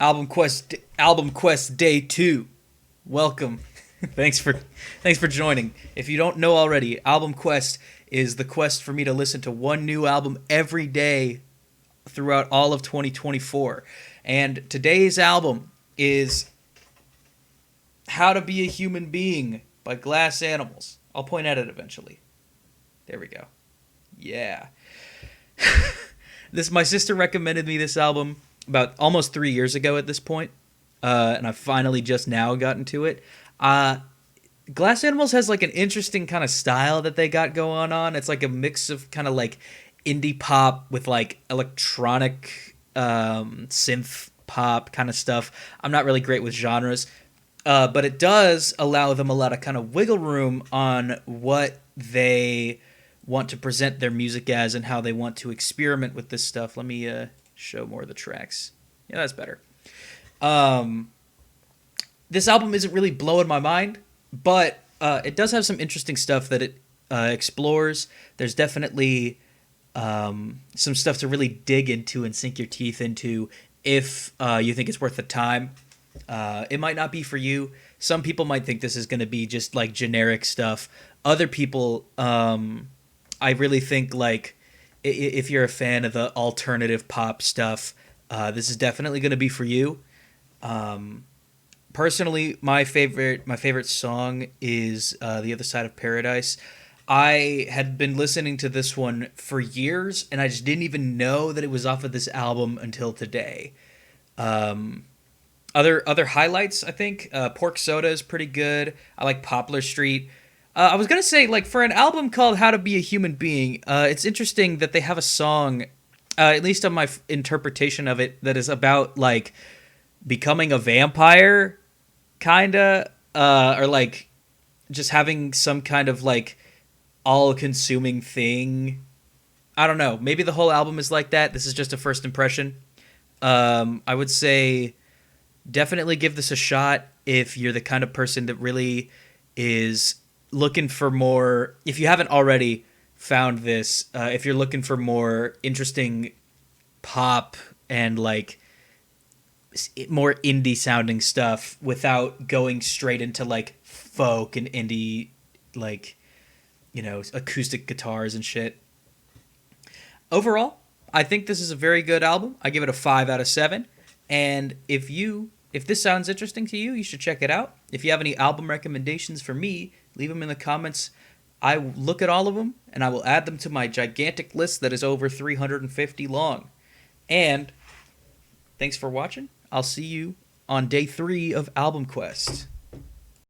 Album Quest Day 2. Welcome. thanks for joining. If you don't know already, Album Quest is the quest for me to listen to one new album every day throughout all of 2024. And today's album is How to Be a Human Being by Glass Animals. I'll point at it eventually. There we go. Yeah. This my sister recommended me this album about almost 3 years ago at this point, and I finally just now gotten to it. Uh, Glass Animals has like an interesting kind of style that they got going on. It's like a mix of kind of like indie pop with like electronic synth pop kind of stuff. I'm not really great with genres, but it does allow them a lot of kind of wiggle room on what they want to present their music as and how they want to experiment with this stuff. Let me show more of the tracks. Yeah, that's better. Um, this album isn't really blowing my mind, but it does have some interesting stuff that it explores. There's definitely some stuff to really dig into and sink your teeth into if you think it's worth the time. It might not be for you. Some people might think this is going to be just like generic stuff. Other people, I really think like if you're a fan of the alternative pop stuff, this is definitely going to be for you. Um, Personally, my favorite song is "The Other Side of Paradise." I had been listening to this one for years, and I just didn't even know that it was off of this album until today. Um, other highlights, I think Pork Soda is pretty good. I like Poplar Street. I was gonna say, like, for an album called "How to Be a Human Being," it's interesting that they have a song, at least on my interpretation of it, that is about like becoming a vampire, kinda, or like just having some kind of like all-consuming thing. I don't know. Maybe the whole album is like that. This is just a first impression. I would say definitely give this a shot if you're the kind of person that really is looking for more. If you haven't already found this, if you're looking for more interesting pop and like more indie sounding stuff without going straight into like folk and indie, like, acoustic guitars and shit. Overall, I think this is a very good album. I give it a 5 out of 7. And if this sounds interesting to you, you should check it out. If you have any album recommendations for me, leave them in the comments. I look at all of them and I will add them to my gigantic list that is over 350 long. And thanks for watching. I'll see you on day 3 of Album Quest.